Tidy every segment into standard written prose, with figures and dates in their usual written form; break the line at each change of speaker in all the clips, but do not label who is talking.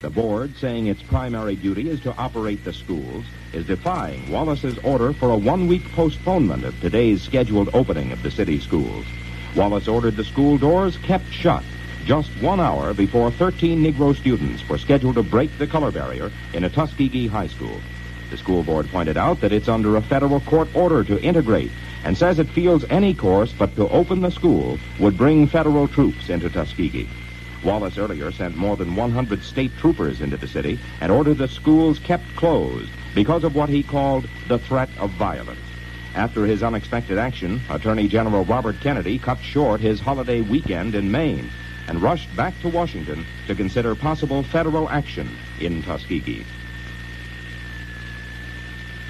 The board, saying its primary duty is to operate the schools, is defying Wallace's order for a one-week postponement of today's scheduled opening of the city schools. Wallace ordered the school doors kept shut just 1 hour before 13 Negro students were scheduled to break the color barrier in a Tuskegee high school. The school board pointed out that it's under a federal court order to integrate and says it feels any course but to open the school would bring federal troops into Tuskegee. Wallace earlier sent more than 100 state troopers into the city and ordered the schools kept closed because of what he called the threat of violence. After his unexpected action, Attorney General Robert Kennedy cut short his holiday weekend in Maine and rushed back to Washington to consider possible federal action in Tuskegee.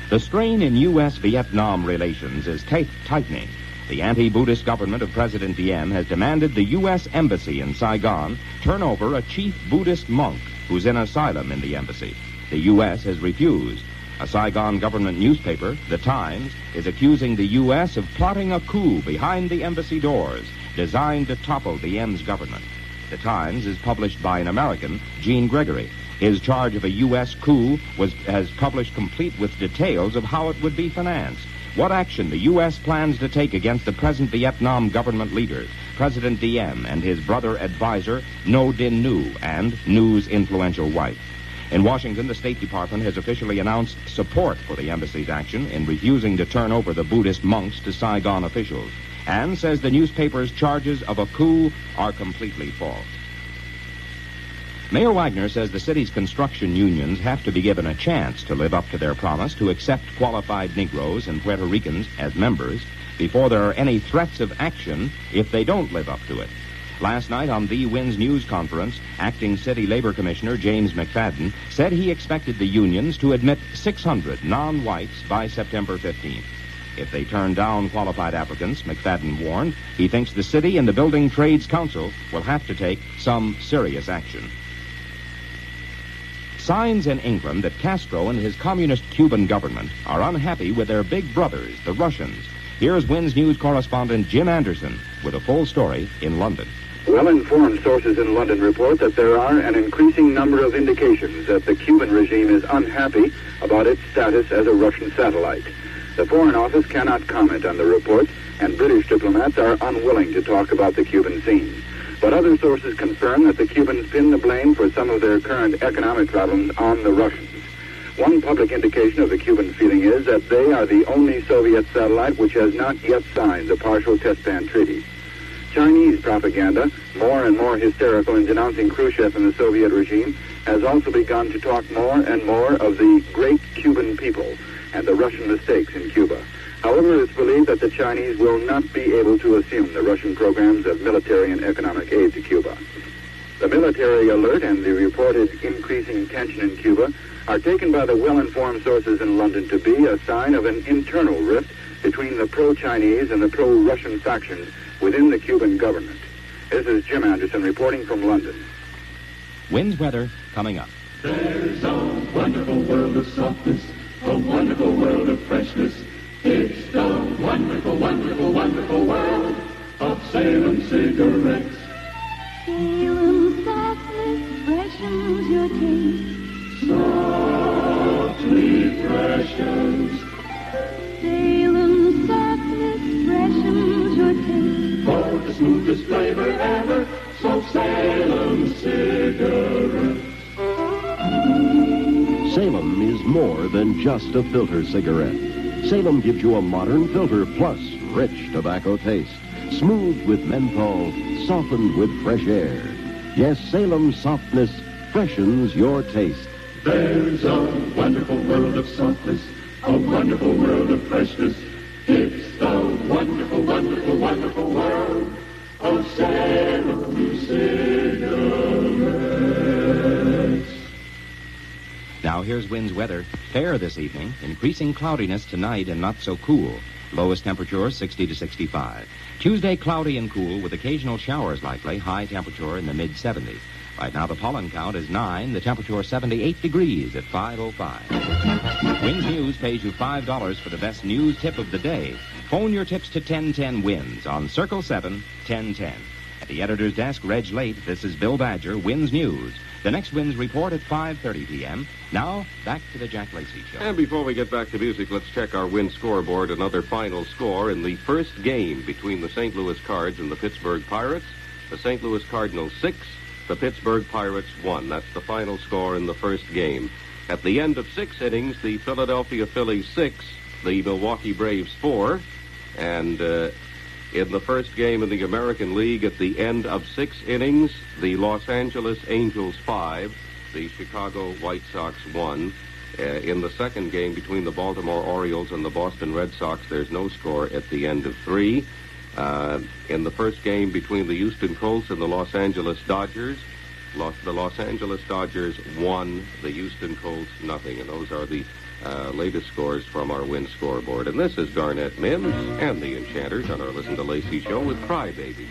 The strain in U.S.-Vietnam relations is tightening. The anti-Buddhist government of President Diem has demanded the U.S. Embassy in Saigon turn over a chief Buddhist monk who's in asylum in the embassy. The U.S. has refused. A Saigon government newspaper, The Times, is accusing the U.S. of plotting a coup behind the embassy doors designed to topple Diem's government. The Times is published by an American, Gene Gregory. His charge of a U.S. coup has published complete with details of how it would be financed, what action the U.S. plans to take against the present Vietnam government leaders, President Diem and his brother advisor, Ngo Dinh Nhu, and Ngu's influential wife. In Washington, the State Department has officially announced support for the embassy's action in refusing to turn over the Buddhist monks to Saigon officials, and says the newspaper's charges of a coup are completely false. Mayor Wagner says the city's construction unions have to be given a chance to live up to their promise to accept qualified Negroes and Puerto Ricans as members before there are any threats of action if they don't live up to it. Last night on the WINS News Conference, Acting City Labor Commissioner James McFadden said he expected the unions to admit 600 non-whites by September 15th. If they turn down qualified applicants, McFadden warned, he thinks the city and the Building Trades Council will have to take some serious action. Signs in England that Castro and his communist Cuban government are unhappy with their big brothers, the Russians. Here's WINS News correspondent Jim Anderson with a full story in London.
Well-informed sources in London report that there are an increasing number of indications that the Cuban regime is unhappy about its status as a Russian satellite. The Foreign Office cannot comment on the reports, and British diplomats are unwilling to talk about the Cuban scene. But other sources confirm that the Cubans pin the blame for some of their current economic problems on the Russians. One public indication of the Cuban feeling is that they are the only Soviet satellite which has not yet signed the partial test ban treaty. Chinese propaganda, more and more hysterical in denouncing Khrushchev and the Soviet regime, has also begun to talk more and more of the great Cuban people and the Russian mistakes in Cuba. However, it's believed that the Chinese will not be able to assume the Russian programs of military and economic aid to Cuba. The military alert and the reported increasing tension in Cuba are taken by the well-informed sources in London to be a sign of an internal rift between the pro-Chinese and the pro-Russian factions within the Cuban government. This is Jim Anderson reporting from London.
WINS weather coming up.
There's a wonderful world of softness, a wonderful world of freshness. It's the wonderful, wonderful, wonderful world of Salem cigarettes.
Salem softness freshens your taste.
Softly freshens.
Salem softness freshens your taste.
For the smoothest flavor ever, so Salem cigarettes.
Salem is more than just a filter cigarette. Salem gives you a modern filter plus rich tobacco taste. Smooth with menthol, softened with fresh air. Yes, Salem softness freshens your taste.
There's a wonderful world of softness, a wonderful world of freshness. It's the wonderful, wonderful, wonderful world of Salem cigarettes.
Now here's WINS weather. Fair this evening, increasing cloudiness tonight and not so cool. Lowest temperature 60 to 65. Tuesday cloudy and cool with occasional showers likely. High temperature in the mid-70s. Right now the pollen count is 9. The temperature 78 degrees at 5:05. WINS News pays you $5 for the best news tip of the day. Phone your tips to 1010 WINS on Circle 7 1010. At the editor's desk, Reg Late, this is Bill Badger, WINS News. The next Winds Report at 5:30 p.m. Now, back to the Jack Lacy Show.
And before we get back to music, let's check our win scoreboard. Another final score in the first game between the St. Louis Cards and the Pittsburgh Pirates. The St. Louis Cardinals 6, the Pittsburgh Pirates 1. That's the final score in the first game. At the end of 6 innings, the Philadelphia Phillies 6, the Milwaukee Braves 4, and in the first game in the American League, at the end of 6 innings, the Los Angeles Angels 5, the Chicago White Sox 1. In the second game between the Baltimore Orioles and the Boston Red Sox, there's no score at the end of 3. In the first game between the Houston Colts and the Los Angeles Dodgers, the Los Angeles Dodgers 1, the Houston Colts nothing. And those are the latest scores from our win scoreboard. And this is Garnett Mims and the Enchanters on our Listen to Lacy show with Crybaby.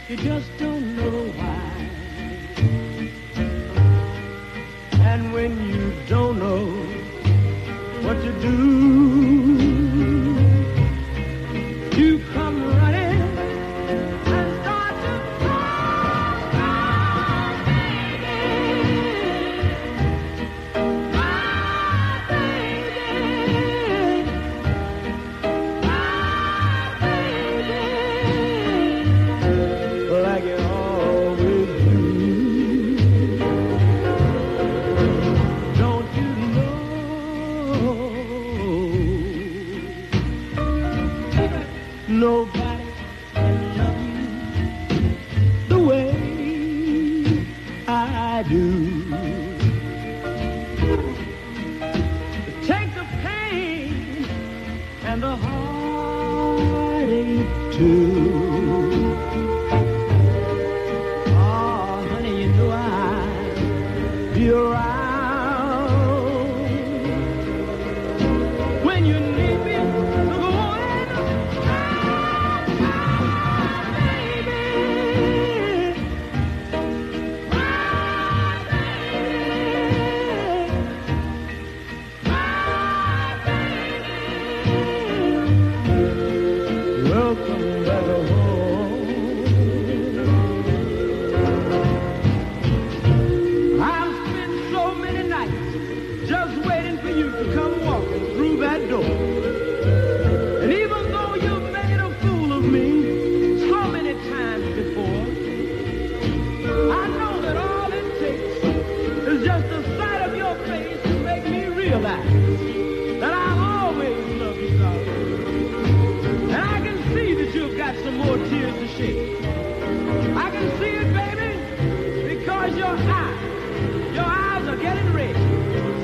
You just don't know why. And when you don't know what to do, you come running and start to cry, like you always do. Don't you know nobody can love you the way I do? Take the pain and the heartache too. Be around when you need me to go in, baby, welcome back home. Just waiting for you to come walking through that door. And even though you've made a fool of me so many times before, I know that all it takes is just the sight of your face to make me realize that I'll always love you, darling. And I can see that you've got some more tears to shed. I can see it, baby, because your eyes are getting red.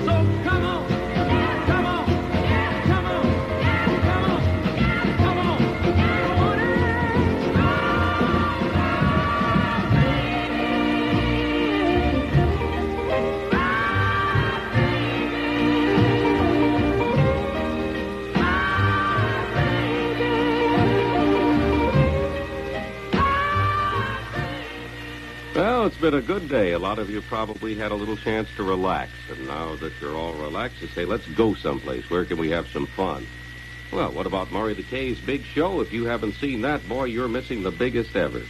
So come on, come on, come on, come on, come on, come on in.
Well, it's been a good day. A lot of you probably had a little chance to relax. And now that you're all relaxed, you say, let's go someplace. Where can we have some fun? Well, what about Murray the K's big show? If you haven't seen that, boy, you're missing the biggest ever.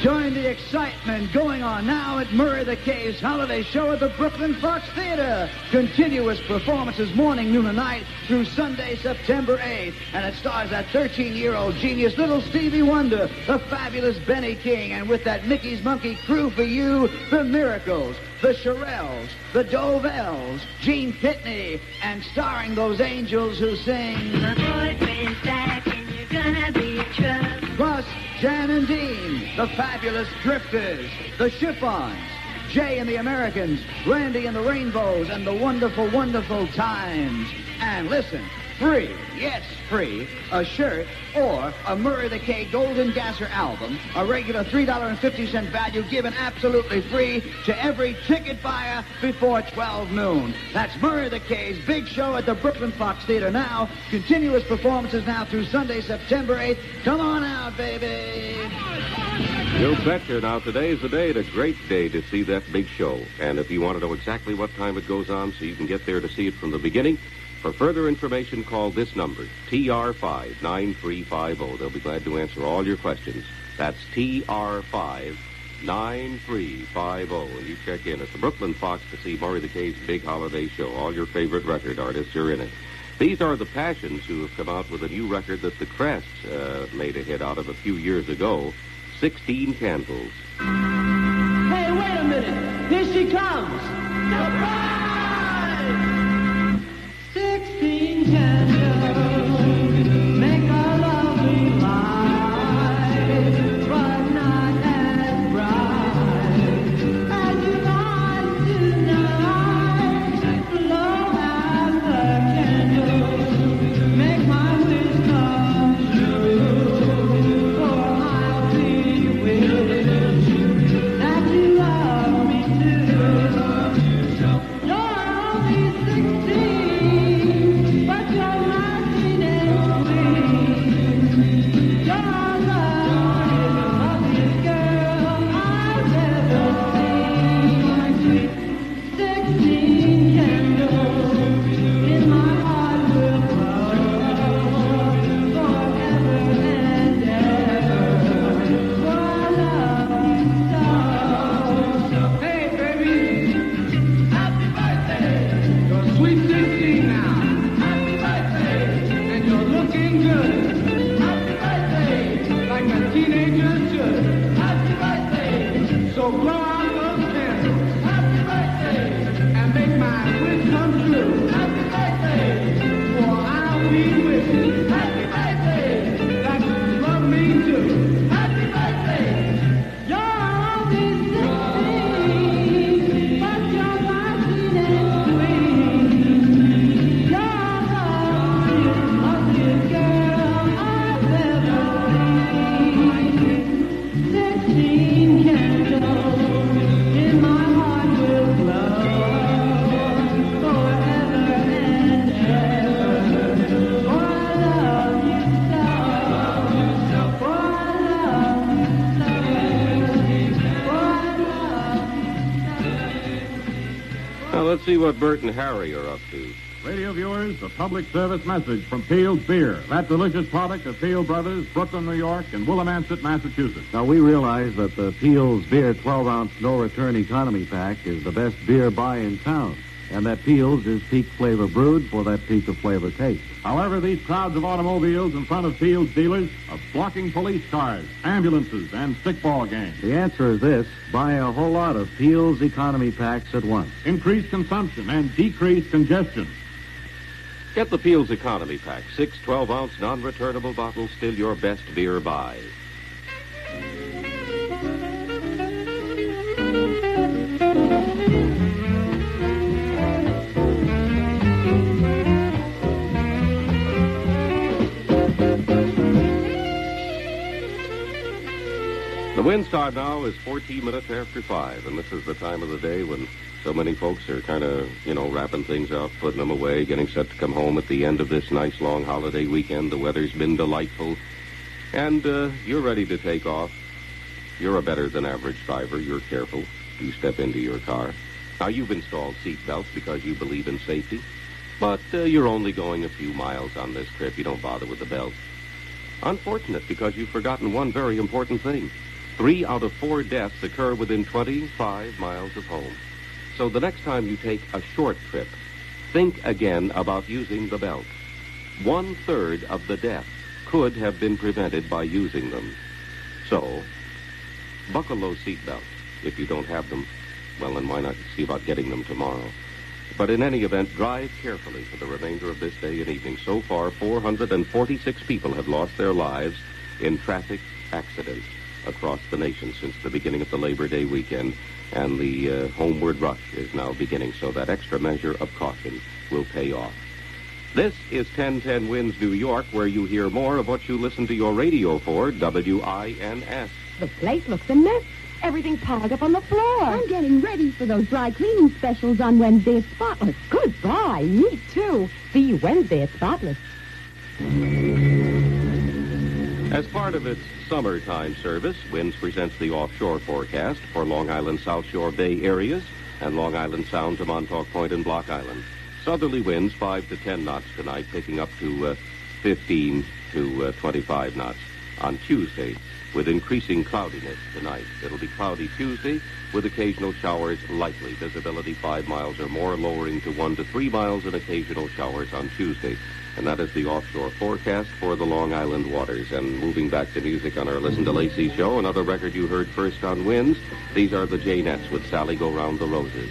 Join the excitement going on now at Murray the K's holiday show at the Brooklyn Fox Theater. Continuous performances morning, noon, and night through Sunday, September 8th. And it stars that 13-year-old genius, little Stevie Wonder, the fabulous Benny King, and with that Mickey's Monkey crew for you, the Miracles, the Shirelles, the Dovells, Gene Pitney, and starring those angels who sing.
My boyfriend's back and you're gonna be in trouble.
Plus, Jan and Dean, the Fabulous Drifters, the Chiffons, Jay and the Americans, Randy and the Rainbows, and the Wonderful, Wonderful Times. And listen, free, yes, free, a shirt or a Murray the K Golden Gasser album, a regular $3.50 value given absolutely free to every ticket buyer before 12 noon. That's Murray the K's big show at the Brooklyn Fox Theater now. Continuous performances now through Sunday, September 8th. Come on out, baby.
You betcha. Now, today is the day, a great day to see that big show. And if you want to know exactly what time it goes on so you can get there to see it from the beginning, for further information, call this number, TR5-9350. They'll be glad to answer all your questions. That's TR5-9350. And you check in at the Brooklyn Fox to see Murray the K's big holiday show. All your favorite record artists are in it. These are the Passions, who have come out with a new record that the Crests made a hit out of a few years ago, 16 Candles.
Hey, wait a minute. Here she comes. Surprise! 16 candles make a lovely light, but not as bright as you are tonight. Blow out the candles, make my wish come true, for I'll be wishing that you love me too. You're only 16, but you're my teenage queen. Your love is the loveliest girl I've ever seen. 16 candles in my heart will glow forever and ever, for I love you so. Hey, baby, happy birthday! You're sweet 16 now. Happy birthday! And you're looking good. Happy birthday! Like a teenager should. Happy birthday! So blow out those candles. Happy birthday! And make my wish come true. Happy birthday! For I'll be wishing. Happy birthday! That you love me too. Happy birthday! You're only 16, but you're my teenage queen. Your love is the loveliest girl I've ever seen. 16 candles in my heart will glow forever and ever. For I love you so. For I love you so. For I love
Now, let's see what Bert and Harry are up to.
Radio viewers, a public service message from Peel's Beer. That delicious product of Peel Brothers, Brooklyn, New York, and Willimantic, Massachusetts.
Now, we realize that the Peel's Beer 12-ounce no-return economy pack is the best beer buy in town, and that Peel's is peak flavor brewed for that peak of flavor taste.
However, these crowds of automobiles in front of Peel's dealers are blocking police cars, ambulances, and stickball games.
The answer is this: buy a whole lot of Peel's economy packs at once.
Increased consumption and decreased congestion.
Get the Peel's Economy Pack. 6 12-ounce non-returnable bottles, still your best beer buy. The wind time now is 14 minutes after 5, and this is the time of the day when so many folks are kind of, wrapping things up, putting them away, getting set to come home at the end of this nice long holiday weekend. The weather's been delightful, and you're ready to take off. You're a better-than-average driver. You're careful. You step into your car. Now, you've installed seat belts because you believe in safety, but you're only going a few miles on this trip. You don't bother with the belt. Unfortunate, because you've forgotten one very important thing. 3 out of 4 deaths occur within 25 miles of home. So the next time you take a short trip, think again about using the belt. 1/3 of the deaths could have been prevented by using them. So, buckle those seat belts. If you don't have them, well, then why not see about getting them tomorrow? But in any event, drive carefully for the remainder of this day and evening. So far, 446 people have lost their lives in traffic accidents across the nation since the beginning of the Labor Day weekend, and the homeward rush is now beginning, so that extra measure of caution will pay off. This is 1010 Wins New York, where you hear more of what you listen to your radio for, WINS.
The place looks a mess. Everything's piled up on the floor.
I'm getting ready for those dry cleaning specials on Wednesday at Spotless.
Goodbye. Me too. See you Wednesday at Spotless.
As part of its summertime service, WINS presents the offshore forecast for Long Island South Shore Bay areas and Long Island Sound to Montauk Point and Block Island. Southerly winds 5 to 10 knots tonight, picking up to 15 to 25 knots on Tuesday, with increasing cloudiness tonight. It'll be cloudy Tuesday with occasional showers likely. Visibility 5 miles or more, lowering to 1 to 3 miles and occasional showers on Tuesday. And that is the offshore forecast for the Long Island waters. And moving back to music on our Listen to Lacy show, another record you heard first on WINS. These are the Janettes with Sally Go Round the Roses.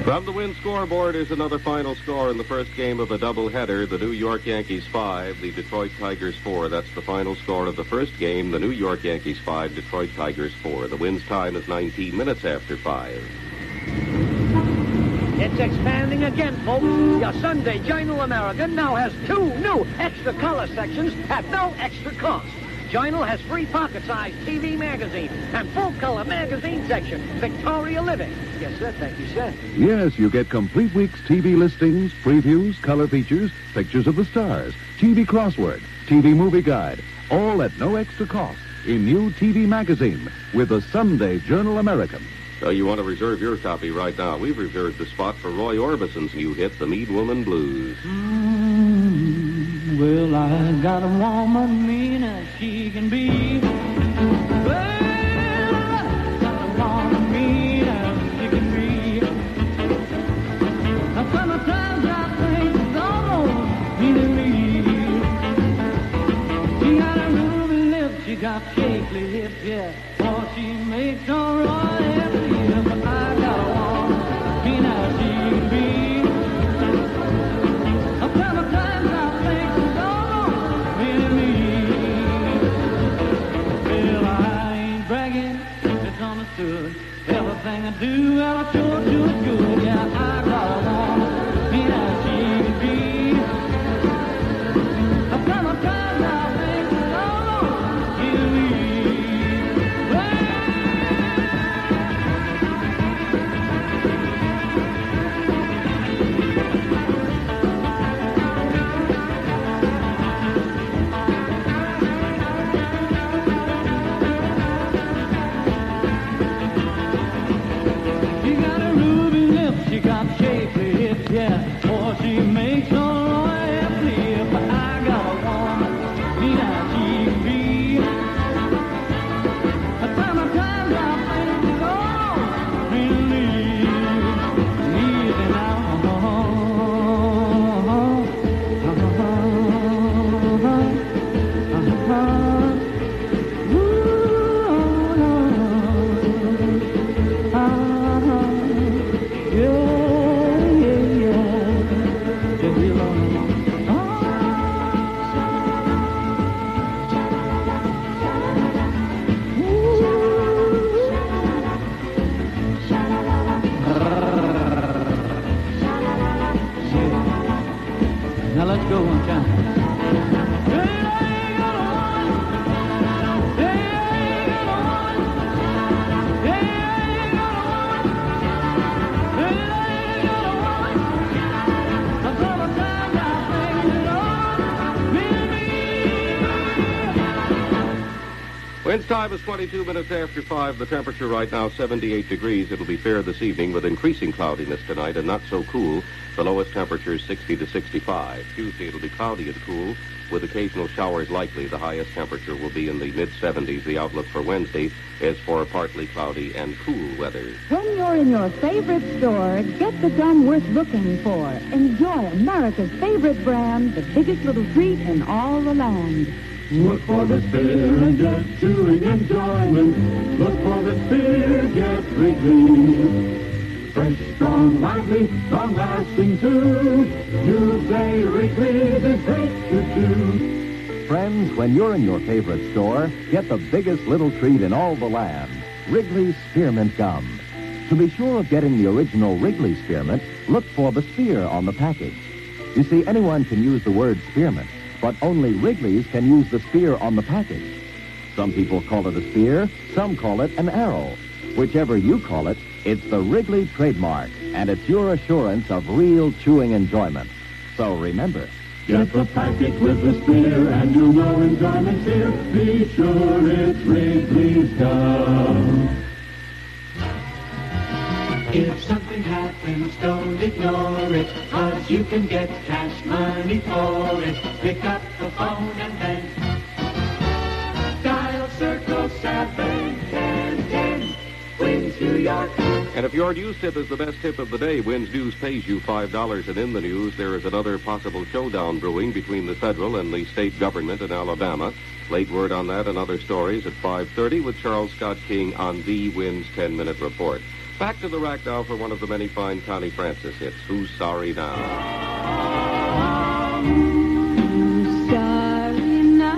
From the WINS scoreboard is another final score in the first game of a doubleheader. The New York Yankees 5, the Detroit Tigers 4. That's the final score of the first game. The New York Yankees 5, Detroit Tigers 4. The WINS time is 19 minutes after 5.
It's expanding again, folks. Your Sunday Journal American now has 2 new extra color sections at no extra cost. Journal has free pocket-sized TV magazine and full-color magazine section. Victoria Living. Yes, sir. Thank you, sir.
Yes, you get complete week's TV listings, previews, color features, pictures of the stars, TV crossword, TV movie guide, all at no extra cost in new TV magazine with the Sunday Journal American.
So you want to reserve your copy right now. We've reserved the spot for Roy Orbison's new hit, The Mead Woman Blues.
Well, I got a woman mean as she can be. Well, I got a woman mean as she can be. got shapely hips, yeah. Oh, she makes a royal but I got a woman, me now she can be. A couple times I think she's all really me. Well, I ain't bragging, it's understood. Everything I do, well, I sure do it good. Yeah, I got a woman, me now she can be. A couple times I think she's all really me. She got a ruby lip, she got shapely hips, yeah. Oh, she makes a royal flip. I got a woman, me now she can be. A time of times I think it's all really easy now. Now let's go one time.
Winds time is 22 minutes after 5. The temperature right now 78 degrees. It'll be fair this evening with increasing cloudiness tonight and not so cool. The lowest temperature is 60 to 65. Tuesday it'll be cloudy and cool with occasional showers likely. The highest temperature will be in the mid-70s. The outlook for Wednesday is for partly cloudy and cool weather.
When you're in your favorite store, get the gum worth looking for. Enjoy America's favorite brand, the biggest little treat in all the land.
Look for the spear and get chewing enjoyment. Look for the spear, get Wrigley. Fresh, strong, lively, long-lasting too. You say Wrigley's is great to chew.
Friends, when you're in your favorite store, get the biggest little treat in all the land, Wrigley's Spearmint Gum. To be sure of getting the original Wrigley Spearmint, look for the spear on the package. You see, anyone can use the word spearmint, but only Wrigley's can use the spear on the package. Some people call it a spear, some call it an arrow. Whichever you call it, it's the Wrigley trademark, and it's your assurance of real chewing enjoyment. So remember,
Get the package with the spear and you'll know enjoyment's here. Be sure it's Wrigley's gum.
If something happens, don't ignore it, 'cause you can get cash money for it. Pick up the phone and then dial circle 710. Wins New York.
And if your news tip is the best tip of the day, Wins News pays you $5. And in the news, there is another possible showdown brewing between the federal and the state government in Alabama. Late word on that and other stories at 5:30 with Charles Scott King on the Wins 10-Minute Report. Back to the rack now for one of the many fine Connie Francis hits, Who's Sorry Now?
Who's sorry now?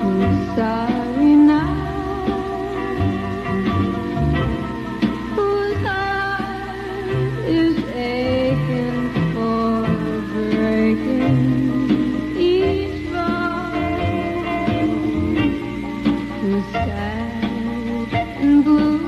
Who's sorry now? Whose heart is aching for breaking each bone? Who's sad and blue?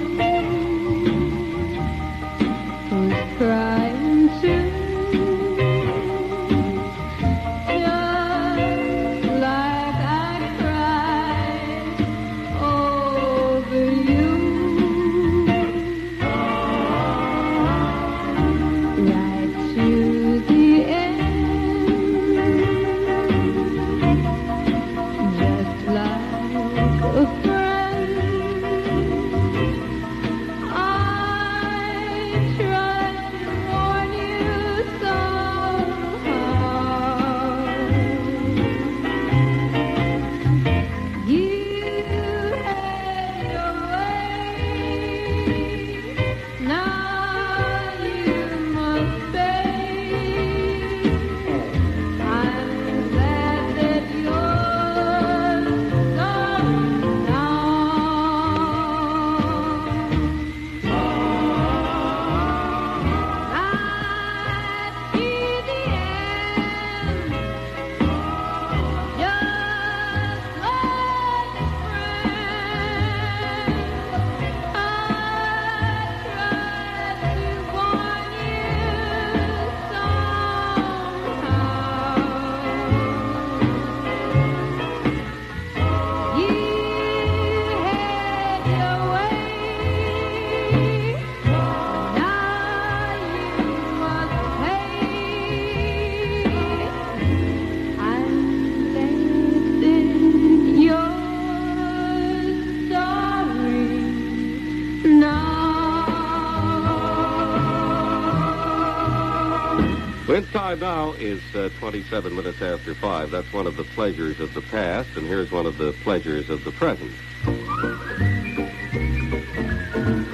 Wind's time now is 27 minutes after 5. That's one of the pleasures of the past, and here's one of the pleasures of the present.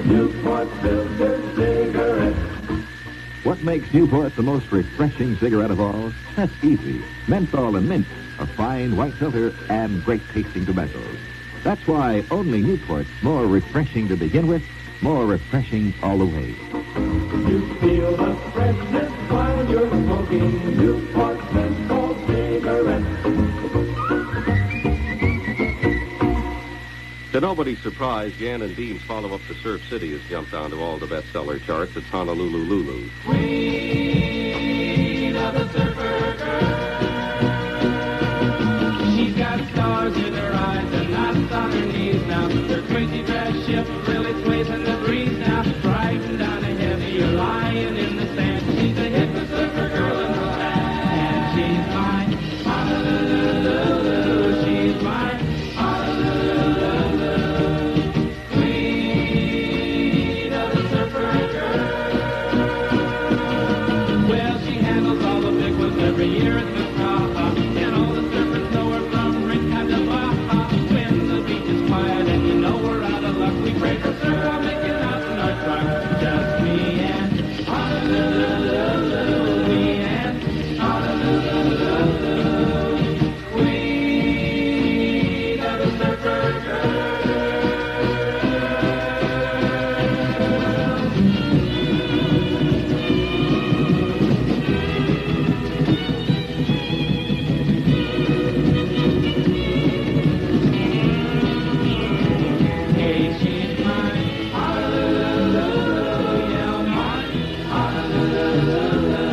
Newport filtered cigarette.
What makes Newport the most refreshing cigarette of all? That's easy. Menthol and mint, a fine white filter, and great tasting tobaccos. That's why only Newport's more refreshing to begin with, more refreshing all the way.
You feel the freshness while you're smoking Newport menthol cigarette.
To nobody's surprise, Jan and Dean's follow-up to Surf City has jumped onto all the bestseller charts. It's Honolulu Lulu.
Queen of the surfer girl. She's got stars in her eyes and knots on her knees now. Her crazy dress ship really sways in the breeze now. Riding down ahead, you're lying in the sand. She's a hit the surfer girl in the land. She's mine. Honolulu, she's mine. Honolulu, queen of the surfer girl. Well, she handles all the big ones every year at the top. And all the surfers know her from Rincon to Baja. When the beach is quiet and you know we're out of luck, we pray for surf while making out in our truck. Just me and Honolulu, me and Honolulu, queen of the surfer girl. Hey, she's mine, Honolulu, yeah, mine, Honolulu,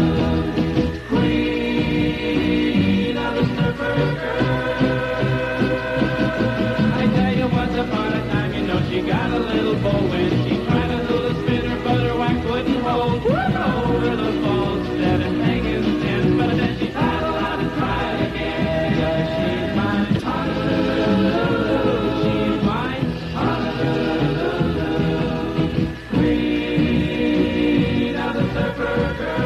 queen of the surfer girl. I tell you, once upon a time, you know, she got a little bow and she tried a little spinner, but her wax wouldn't hold. Over the falls, instead of hanging stands, but then she paddled out and tried again. Yeah, she's mine, Honolulu, she's mine, Honolulu, queen of the surfer girl.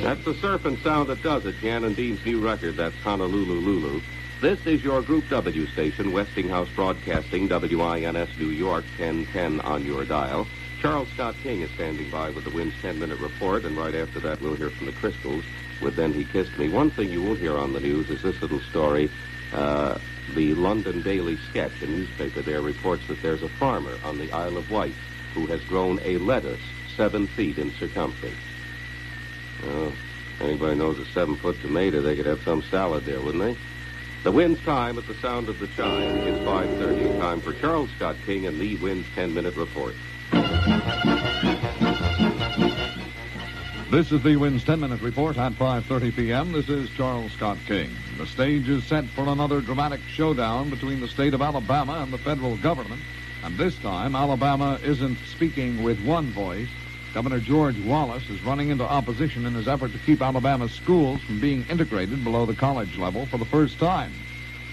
That's the surfing sound that does it. Jan and Dean's new record, that's Honolulu Lulu. This is your Group W station, Westinghouse Broadcasting, WINS New York, 1010 on your dial. Charles Scott King is standing by with the Wind's 10-minute report, and right after that we'll hear from the Crystals with Then He Kissed Me. One thing you won't hear on the news is this little story. The London Daily Sketch, a newspaper there, reports that there's a farmer on the Isle of Wight who has grown a lettuce 7 feet in circumference. Well, anybody knows a 7-foot tomato, they could have some salad there, wouldn't they? The Wind's time at the sound of the chime is 5:30. Time for Charles Scott King and the Wind's 10-minute report.
This is the Wind's 10-minute report at 5:30 p.m. This is Charles Scott King. The stage is set for another dramatic showdown between the state of Alabama and the federal government. And this time, Alabama isn't speaking with one voice. Governor George Wallace is running into opposition in his effort to keep Alabama's schools from being integrated below the college level for the first time.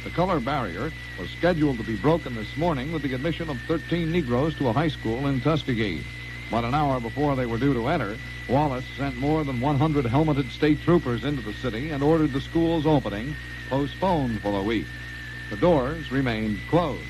The color barrier was scheduled to be broken this morning with the admission of 13 Negroes to a high school in Tuskegee. But an hour before they were due to enter, Wallace sent more than 100 helmeted state troopers into the city and ordered the school's opening postponed for a week. The doors remained closed.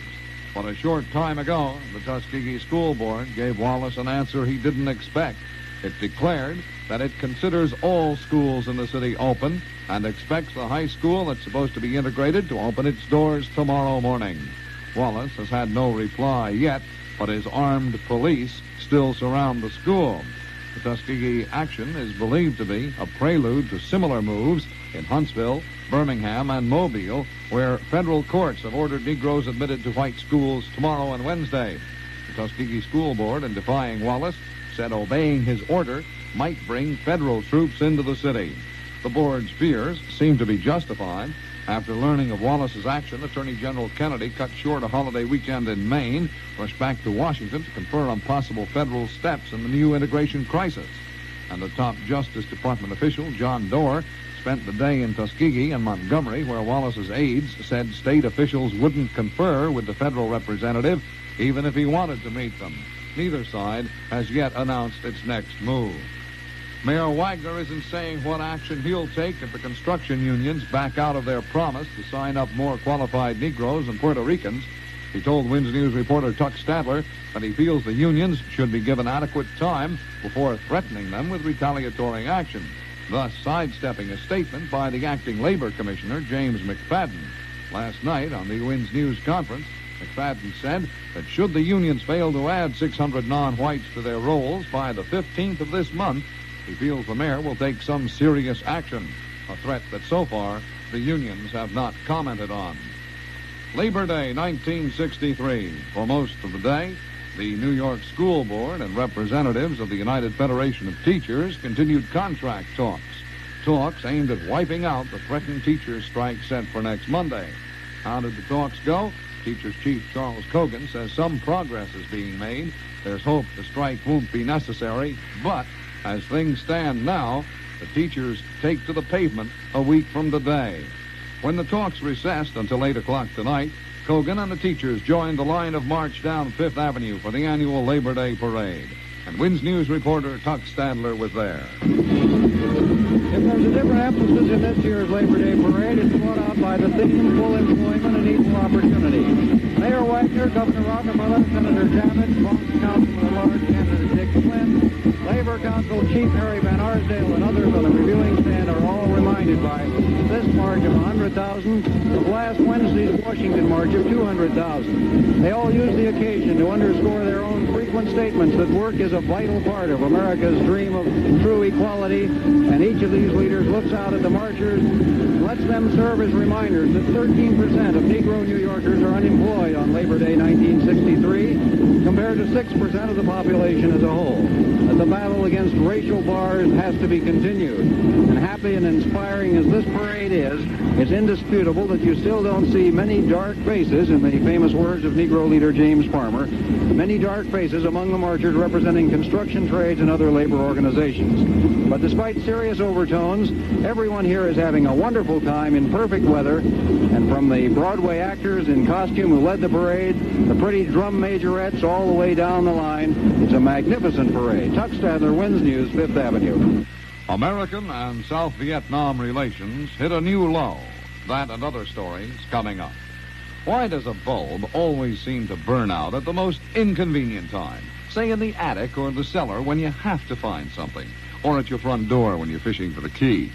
But a short time ago, the Tuskegee School Board gave Wallace an answer he didn't expect. It declared that it considers all schools in the city open and expects the high school that's supposed to be integrated to open its doors tomorrow morning. Wallace has had no reply yet, but his armed police still surround the school. The Tuskegee action is believed to be a prelude to similar moves in Huntsville, Birmingham, and Mobile, where federal courts have ordered Negroes admitted to white schools tomorrow and Wednesday. The Tuskegee School Board, in defying Wallace, said obeying his order might bring federal troops into the city. The board's fears seem to be justified. After learning of Wallace's action, Attorney General Kennedy cut short a holiday weekend in Maine, rushed back to Washington to confer on possible federal steps in the new immigration crisis. And the top Justice Department official, John Doerr, spent the day in Tuskegee and Montgomery, where Wallace's aides said state officials wouldn't confer with the federal representative, even if he wanted to meet them. Neither side has yet announced its next move. Mayor Wagner isn't saying what action he'll take if the construction unions back out of their promise to sign up more qualified Negroes and Puerto Ricans. He told Winds News reporter Tuck Stadler that he feels the unions should be given adequate time before threatening them with retaliatory action, thus sidestepping a statement by the acting labor commissioner, James McFadden. Last night on the Winds News conference, McFadden said that should the unions fail to add 600 non-whites to their rolls by the 15th of this month, he feels the mayor will take some serious action, a threat that so far the unions have not commented on. Labor Day 1963. For most of the day, the New York School Board and representatives of the United Federation of Teachers continued contract talks. Talks aimed at wiping out the threatened teachers' strike set for next Monday. How did the talks go? Teachers Chief Charles Cogan says some progress is being made. There's hope the strike won't be necessary, but as things stand now, the teachers take to the pavement a week from today. When the talks recessed until 8 o'clock tonight, Cogan and the teachers joined the line of march down Fifth Avenue for the annual Labor Day parade. And Winds News reporter Tuck Stadler was there.
If there's a different emphasis in this year's Labor Day parade, it's brought out by the theme full employment and equal opportunity. Mayor Wagner, Governor Rockefeller, Senator Javits, Bronx Councilman at Large candidate Dick Flynn, Labor Council Chief Harry Van Arsdale, and others on the reviewing stand are all reminded by this march of 100,000 of last Wednesday's Washington march of 200,000. They all use the occasion to underscore their own frequent statements that work is a vital part of America's dream of true equality, and each of these leaders looks out at the marchers and lets them serve as reminders that 13% of Negro New Yorkers are unemployed on Labor Day 1963, compared to 6% of the population as a whole. That the battle against racial bars has to be continued. And happy and inspiring as this parade is, it's indisputable that you still don't see many dark faces, in the famous words of Negro leader James Farmer, many dark faces among the marchers representing construction trades and other labor organizations. But despite serious overtones, everyone here is having a wonderful time in perfect weather, and from the Broadway actors in costume who led the parade, the pretty drum majorettes all the way down the line, it's a magnificent parade. Tuck Stadler, Winds News, Fifth Avenue.
American and South Vietnam relations hit a new low. That and other stories coming up. Why does a bulb always seem to burn out at the most inconvenient time? Say in the attic or the cellar when you have to find something, or at your front door when you're fishing for the key.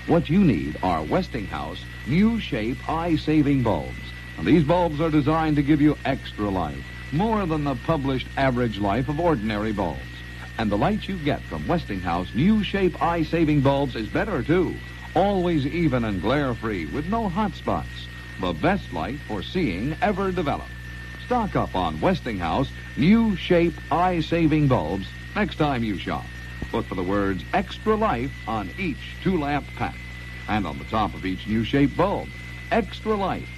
What you need are Westinghouse new shape eye-saving bulbs. And these bulbs are designed to give you extra light, more than the published average life of ordinary bulbs. And the light you get from Westinghouse new shape eye-saving bulbs is better, too. Always even and glare-free with no hot spots. The best light for seeing ever developed. Stock up on Westinghouse new shape eye-saving bulbs next time you shop. Look for the words Extra Life on each 2-lamp pack. And on the top of each new shape bulb, Extra Life.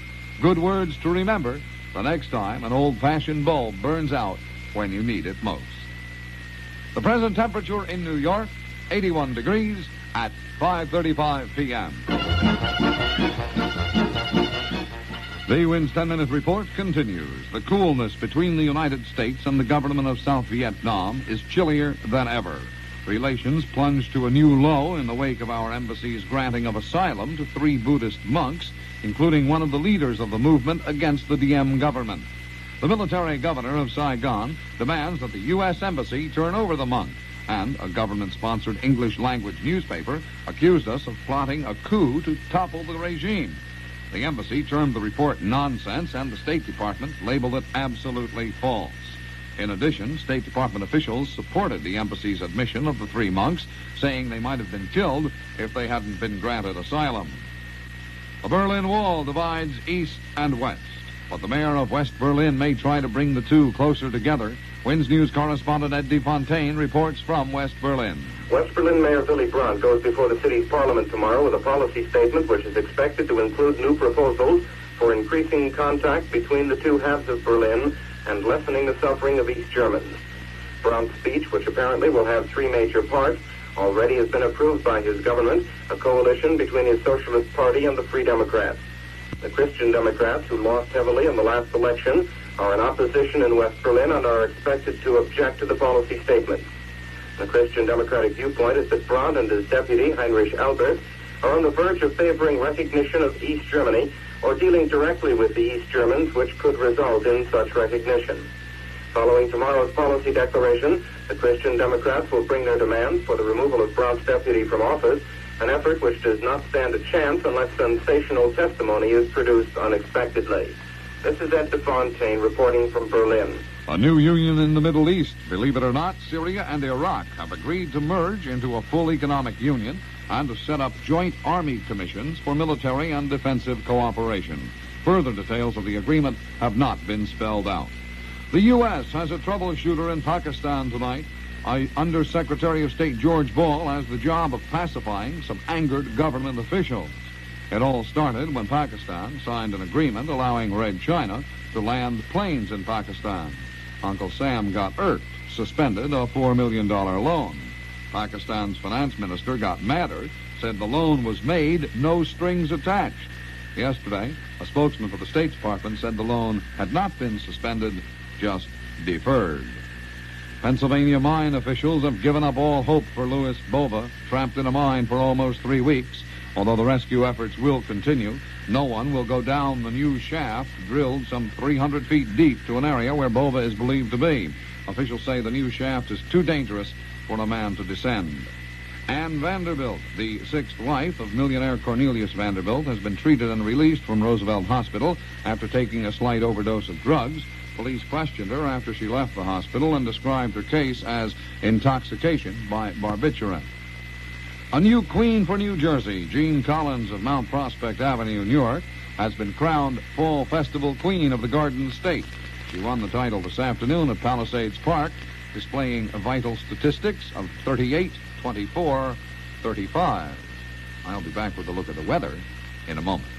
Good words to remember the next time an old-fashioned bulb burns out when you need it most. The present temperature in New York, 81 degrees at 5:35 p.m. The Winds 10-minute report continues. The coolness between the United States and the government of South Vietnam is chillier than ever. Relations plunged to a new low in the wake of our embassy's granting of asylum to 3 Buddhist monks, including one of the leaders of the movement against the Diem government. The military governor of Saigon demands that the U.S. Embassy turn over the monk, and a government-sponsored English-language newspaper accused us of plotting a coup to topple the regime. The embassy termed the report nonsense, and the State Department labeled it absolutely false. In addition, State Department officials supported the embassy's admission of the 3 monks, saying they might have been killed if they hadn't been granted asylum. The Berlin Wall divides East and West, but the mayor of West Berlin may try to bring the two closer together WINS News correspondent Ed DeFontaine reports from West Berlin.
West Berlin Mayor Willy Brandt goes before the city's parliament tomorrow with a policy statement which is expected to include new proposals for increasing contact between the two halves of Berlin and lessening the suffering of East Germans. Brandt's speech, which apparently will have three major parts, already has been approved by his government, a coalition between his Socialist Party and the Free Democrats. The Christian Democrats, who lost heavily in the last election, are in opposition in West Berlin and are expected to object to the policy statement. The Christian Democratic viewpoint is that Brandt and his deputy, Heinrich Albert, are on the verge of favoring recognition of East Germany or dealing directly with the East Germans, which could result in such recognition. Following tomorrow's policy declaration, the Christian Democrats will bring their demands for the removal of Brandt's deputy from office, an effort which does not stand a chance unless sensational testimony is produced unexpectedly. This is Ed DeFontaine reporting from Berlin.
A new union in the Middle East. Believe it or not, Syria and Iraq have agreed to merge into a full economic union and to set up joint army commissions for military and defensive cooperation. Further details of the agreement have not been spelled out. The U.S. has a troubleshooter in Pakistan tonight. Undersecretary of State George Bull has the job of pacifying some angered government officials. It all started when Pakistan signed an agreement allowing Red China to land planes in Pakistan. Uncle Sam got irked, suspended a $4 million loan. Pakistan's finance minister got madder, said the loan was made, no strings attached. Yesterday, a spokesman for the State Department said the loan had not been suspended, just deferred. Pennsylvania mine officials have given up all hope for Louis Bova, trapped in a mine for almost 3 weeks. Although the rescue efforts will continue, no one will go down the new shaft drilled some 300 feet deep to an area where Bova is believed to be. Officials say the new shaft is too dangerous for a man to descend. Anne Vanderbilt, the sixth wife of millionaire Cornelius Vanderbilt, has been treated and released from Roosevelt Hospital after taking a slight overdose of drugs. Police questioned her after she left the hospital and described her case as intoxication by barbiturate. A new queen for New Jersey, Jean Collins of Mount Prospect Avenue, Newark, has been crowned Fall Festival Queen of the Garden State. She won the title this afternoon at Palisades Park, displaying vital statistics of 38, 24, 35. I'll be back with a look at the weather in a moment.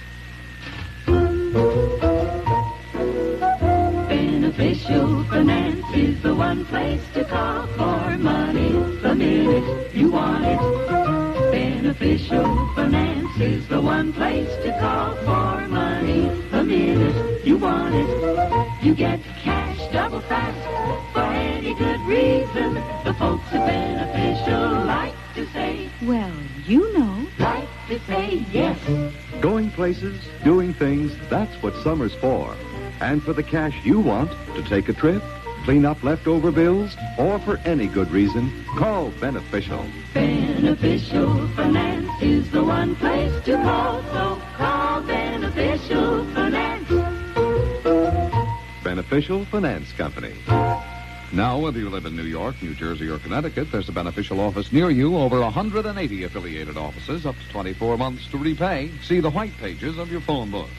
Beneficial Finance is the one place to call for money the minute you want it. Beneficial Finance is the one place to call for money the minute you want it. You get cash double fast for any good reason. The folks at Beneficial like to say,
well, you know.
Like to say yes.
Going places, doing things, that's what summer's for. And for the cash you want to take a trip, clean up leftover bills, or for any good reason, call Beneficial.
Beneficial Finance is the one place to call, so call Beneficial Finance.
Beneficial Finance Company.
Now, whether you live in New York, New Jersey, or Connecticut, there's a Beneficial office near you, over 180 affiliated offices, up to 24 months to repay. See the white pages of your phone book.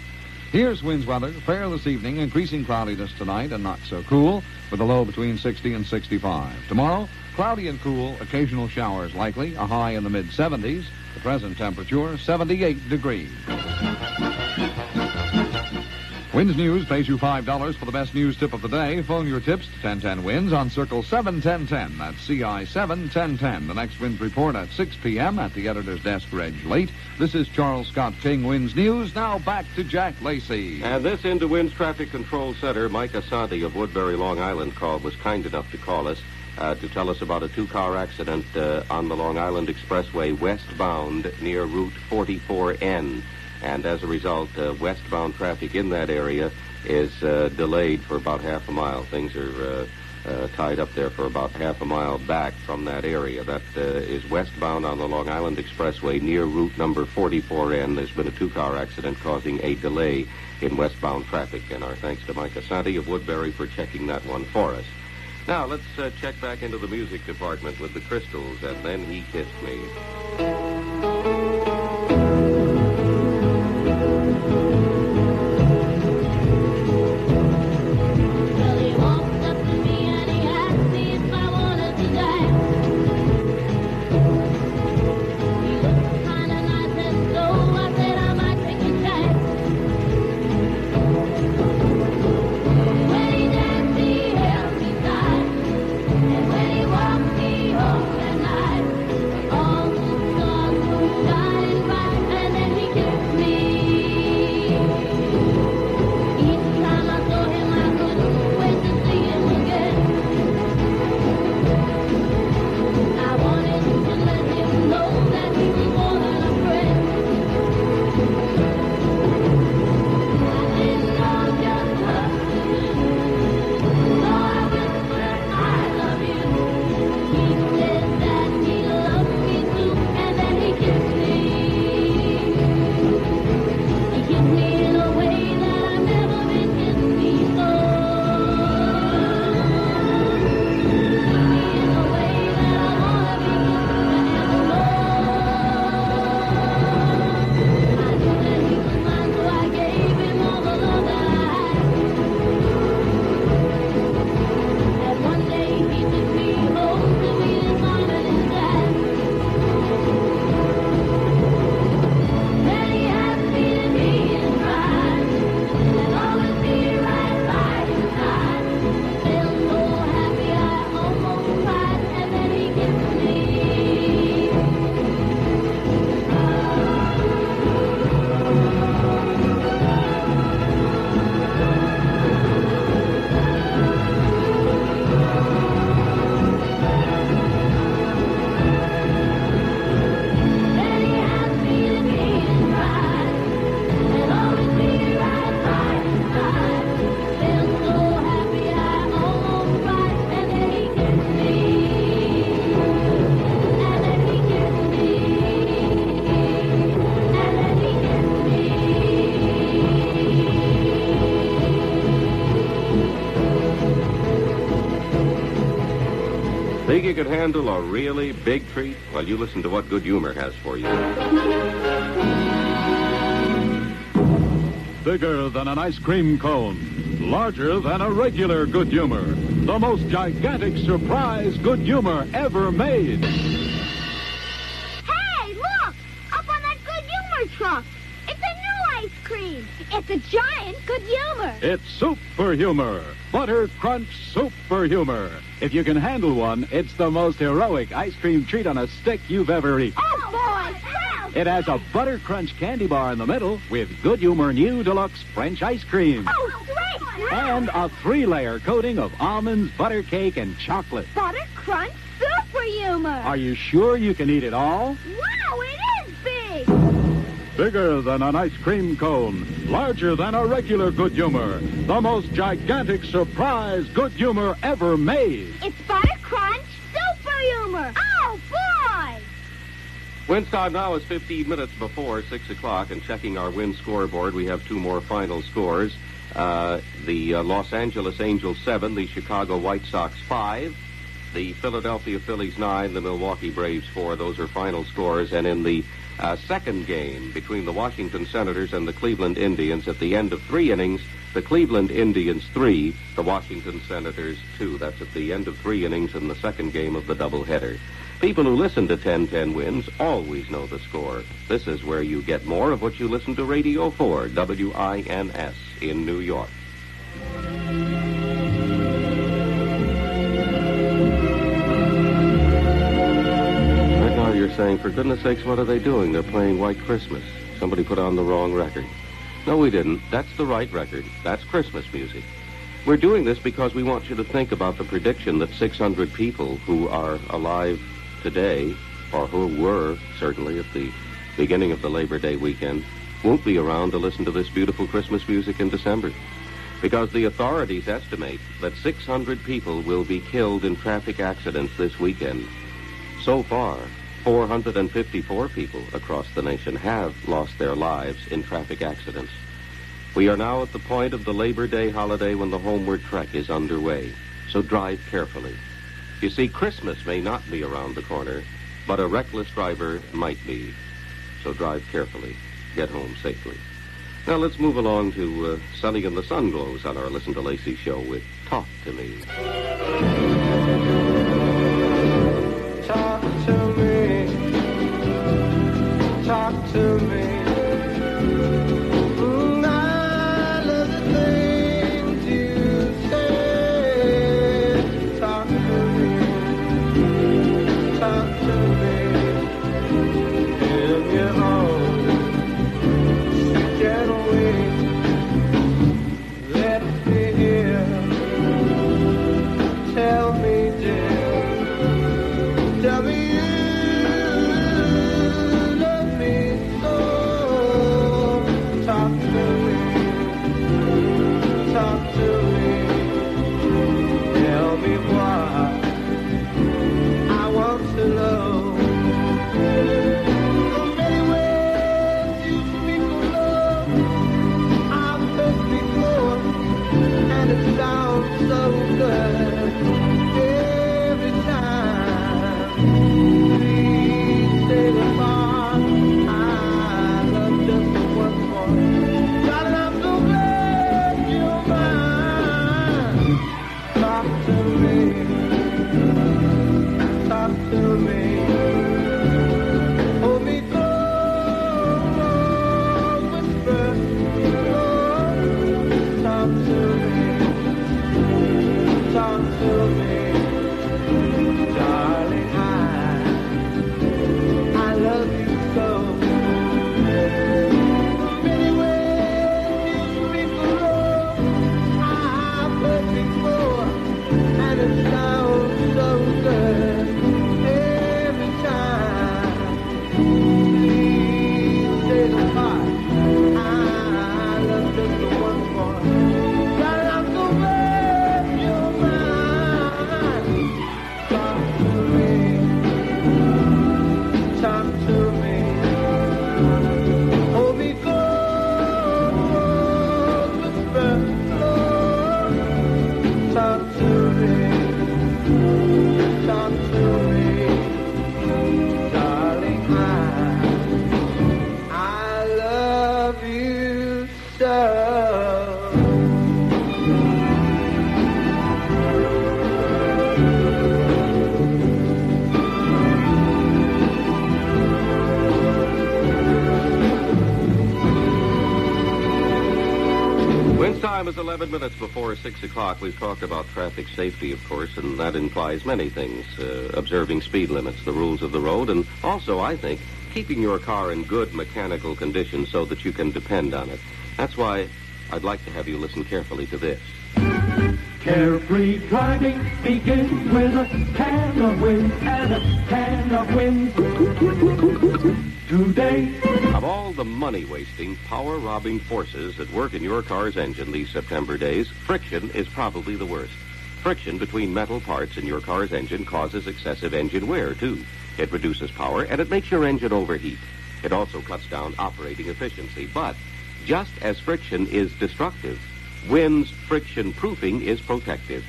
Here's WINS weather. Fair this evening, increasing cloudiness tonight and not so cool, with a low between 60 and 65. Tomorrow, cloudy and cool, occasional showers likely, a high in the mid-70s. The present temperature, 78 degrees. WINS News pays you $5 for the best news tip of the day. Phone your tips to 1010 WINS on Circle 71010. That's CI 71010. The next WINS report at 6 p.m. at the editor's desk, Reg Late. This is Charles Scott King, WINS News. Now back to Jack Lacy.
And this into WINS Traffic Control Center. Mike Asante of Woodbury, Long Island, was kind enough to call us to tell us about a two-car accident on the Long Island Expressway westbound near Route 44N. And as a result, westbound traffic in that area is delayed for about half a mile. Things are tied up there for about half a mile back from that area. That is westbound on the Long Island Expressway near route number 44N. There's been a two-car accident causing a delay in westbound traffic. And our thanks to Mike Asante of Woodbury for checking that one for us. Now, let's check back into the music department with the Crystals, and Then He Kissed Me.
Well, he walked up to me and he
Think you could handle a really big treat? Well, you listen to what Good Humor has for you.
Bigger than an ice cream cone. Larger than a regular Good Humor. The most gigantic surprise Good Humor ever made.
Hey, look! Up on that Good Humor truck. It's a new ice cream. It's a giant Good Humor.
It's Super Humor. Butter Crunch Super Humor. If you can handle one, it's the most heroic ice cream treat on a stick you've ever eaten.
Oh, boy, help!
It has a Butter Crunch candy bar in the middle with Good Humor New Deluxe French ice cream.
Oh, great!
And a 3-layer coating of almonds, butter cake, and chocolate.
Butter Crunch Super Humor.
Are you sure you can eat it all?
Wow, it is big!
Bigger than an ice cream cone. Larger than a regular Good Humor. The most gigantic surprise Good Humor ever made.
It's Butter Crunch Super Humor. Oh, boy!
Wind time now is 15 minutes before 6 o'clock, and checking our wind scoreboard, we have two more final scores. The Los Angeles Angels 7, the Chicago White Sox 5, the Philadelphia Phillies 9, the Milwaukee Braves 4. Those are final scores. And in the second game between the Washington Senators and the Cleveland Indians, at the end of 3 innings, the Cleveland Indians 3, the Washington Senators 2. That's at the end of 3 innings in the second game of the doubleheader. People who listen to 1010 Wins always know the score. This is where you get more of what you listen to radio for, WINS in New York. Right now you're saying, for goodness sakes, what are they doing? They're playing White Christmas. Somebody put on the wrong record. No, we didn't. That's the right record. That's Christmas music. We're doing this because we want you to think about the prediction that 600 people who are alive today, or who were certainly at the beginning of the Labor Day weekend, won't be around to listen to this beautiful Christmas music in December. Because the authorities estimate that 600 people will be killed in traffic accidents this weekend. So far, 454 people across the nation have lost their lives in traffic accidents. We are now at the point of the Labor Day holiday when the homeward trek is underway, so drive carefully. You see, Christmas may not be around the corner, but a reckless driver might be. So drive carefully. Get home safely. Now let's move along to Sunny and the Sun Glows on our Listen to Lacy show with Talk to Me.
Talk to me. Talk to me. I love the things you say. Talk to me. Talk to me. In your arms, get away. Let me hear. Tell me, dear. Tell me you love me so. Talk to me. Talk to me. Tell me why I want to love
11 minutes before 6 o'clock. We've talked about traffic safety, of course, and that implies many things. Observing speed limits, the rules of the road, and also, I think, keeping your car in good mechanical condition so that you can depend on it. That's why I'd like to have you listen carefully to this.
Carefree driving begins with a can of wind and a can of wind. Today,
of all the money-wasting, power-robbing forces at work in your car's engine these September days, friction is probably the worst. Friction between metal parts in your car's engine causes excessive engine wear, too. It reduces power, and it makes your engine overheat. It also cuts down operating efficiency. But just as friction is destructive, Win's friction proofing is protective.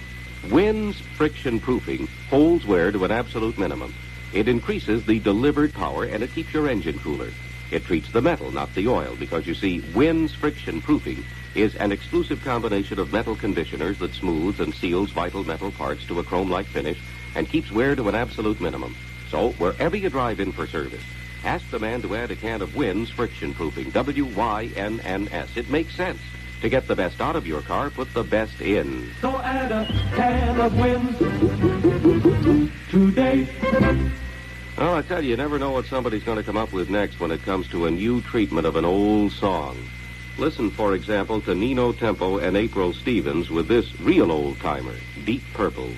Win's friction proofing holds wear to an absolute minimum. It increases the delivered power, and it keeps your engine cooler. It treats the metal, not the oil, because, you see, Win's friction proofing is an exclusive combination of metal conditioners that smooths and seals vital metal parts to a chrome-like finish and keeps wear to an absolute minimum. So, wherever you drive in for service, ask the man to add a can of Win's friction proofing, W-Y-N-N-S. It makes sense. To get the best out of your car, put the best in.
so add a can of wind today.
Well, I tell you, you never know what somebody's going to come up with next when it comes to a new treatment of an old song. Listen, for example, to Nino Tempo and April Stevens with this real old-timer, Deep Purple.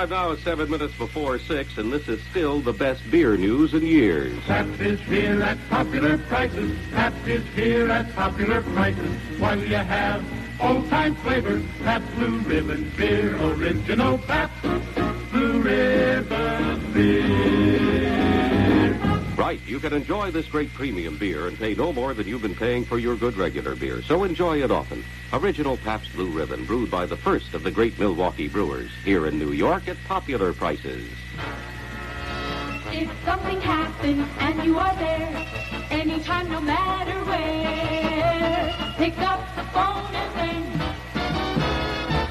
Now is 7 minutes before 6, and this is still the best beer news in years.
Pabst is here at popular prices. Pabst is here at popular prices. While you have old-time flavor, Pabst Blue Ribbon Beer, original Pabst Blue Ribbon Beer.
Right, you can enjoy this great premium beer and pay no more than you've been paying for your good regular beer. So enjoy it often. Original Pabst Blue Ribbon, brewed by the first of the great Milwaukee brewers, here in New York at popular prices.
If something happens and you are there, anytime, no matter where, pick up the phone and then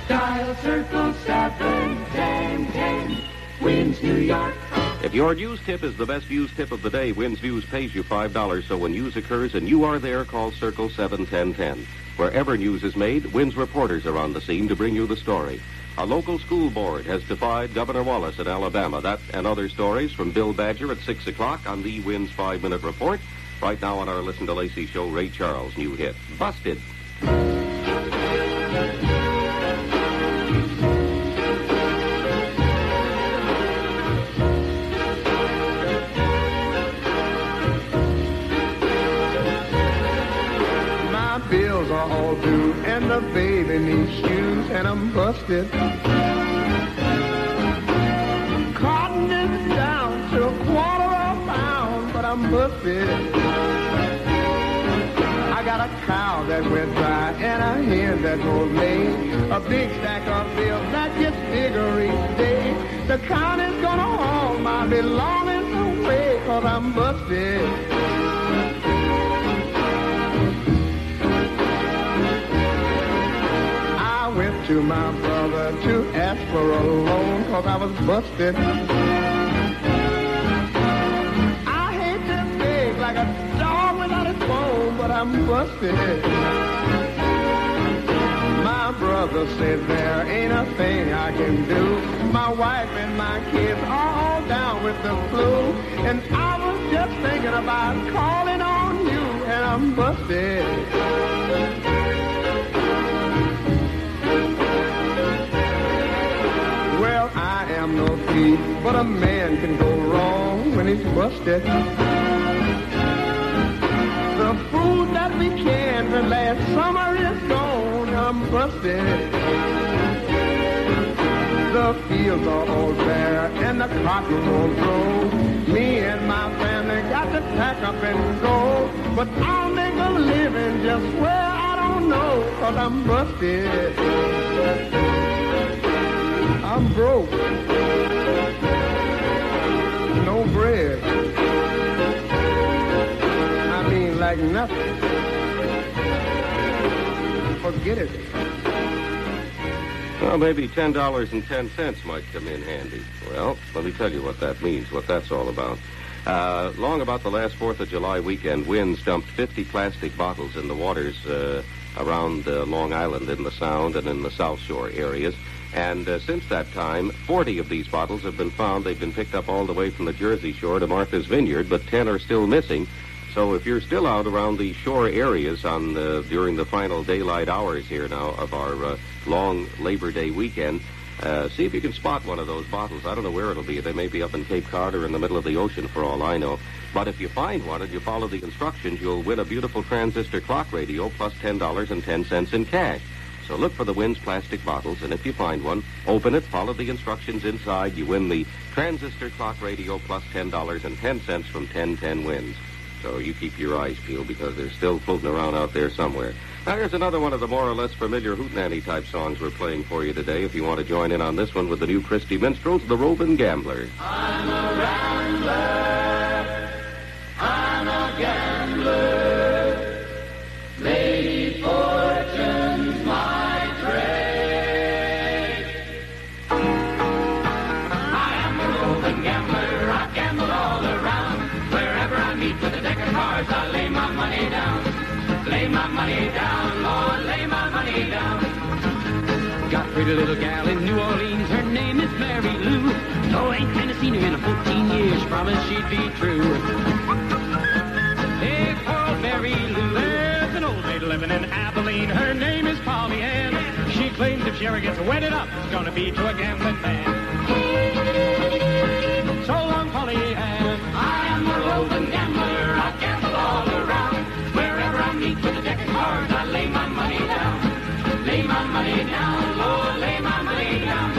Dial circle 71010. Wins New York.
If your news tip is the best news tip of the day, Wynn's News pays you $5. So when news occurs and you are there, call Circle 71010. Wherever news is made, Wynn's reporters are on the scene to bring you the story. A local school board has defied Governor Wallace in Alabama. That and other stories from Bill Badger at 6 o'clock on the Wynn's 5-Minute Report. Right now on our Listen to Lacy show, Ray Charles' new hit, Busted.
Bills are all due, and the baby needs shoes, and I'm busted. Cotton is down to a quarter of a pound, but I'm busted. I got a cow that went dry, and a hen that won't lay. A big stack of bills that gets bigger each day. The county's gonna haul my belongings away, 'cause I'm busted. Went to my brother to ask for a loan 'cause I was busted. I hate to beg like a dog without a bone, but I'm busted. My brother said there ain't a thing I can do. My wife and my kids are all down with the flu, and I was just thinking about calling on you, and I'm busted. Well, I am no thief, but a man can go wrong when he's busted. The food that we canned for last summer is gone, I'm busted. The fields are all bare and the cotton won't grow. Me and my family got to pack up and go, but I'll make a living just where I don't know, 'cause I'm busted. I'm broke. No bread. I mean, like nothing. Forget it.
Well, maybe $10.10 might come in handy. Well, let me tell you what that means, what that's all about. Long about the last 4th of July weekend, winds dumped 50 plastic bottles in the waters around Long Island in the Sound and in the South Shore areas. And since that time, 40 of these bottles have been found. They've been picked up all the way from the Jersey Shore to Martha's Vineyard, but 10 are still missing. So if you're still out around the shore areas on during the final daylight hours here now of our long Labor Day weekend, see if you can spot one of those bottles. I don't know where it'll be. They may be up in Cape Cod or in the middle of the ocean for all I know. But if you find one and you follow the instructions, you'll win a beautiful transistor clock radio plus $10.10 in cash. So look for the Wynn's plastic bottles, and if you find one, open it, follow the instructions inside. You win the transistor clock radio plus $10.10 from 1010 Wins. So you keep your eyes peeled because they're still floating around out there somewhere. Now here's another one of the more or less familiar hootenanny type songs we're playing for you today. If you want to join in on this one with the new Christie Minstrels, the Roving Gambler.
I'm a rambler. I'm a gambler. Lady Fortune's my trade. I am a roving gambler. I gamble all around. Wherever I meet with a deck of cards, I lay my money down. Lay my money down, Lord, lay my money down.
Got a pretty little gal in New Orleans. Her name is Mary Lou. Oh, ain't kinda seen her in 14 years. Promised she'd be true. Hey, poor old Mary Lou. There's an old maid living in Abilene. Her name is Polly Ann. She claims if she ever gets wedded up, it's gonna be to a gambling man. So long, Polly Ann.
I am a roving gambler. I gamble all around. Wherever I meet with a deck of cards, I lay my money down. Lay my money down, Lord, lay my money down.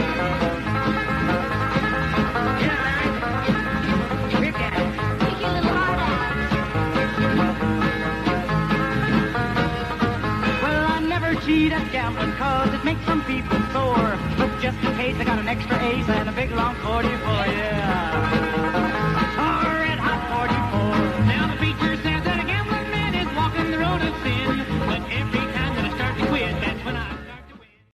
Well, I never cheat at gambling cause it makes some people sore. But just in case I got an extra ace and a big long 44, yeah.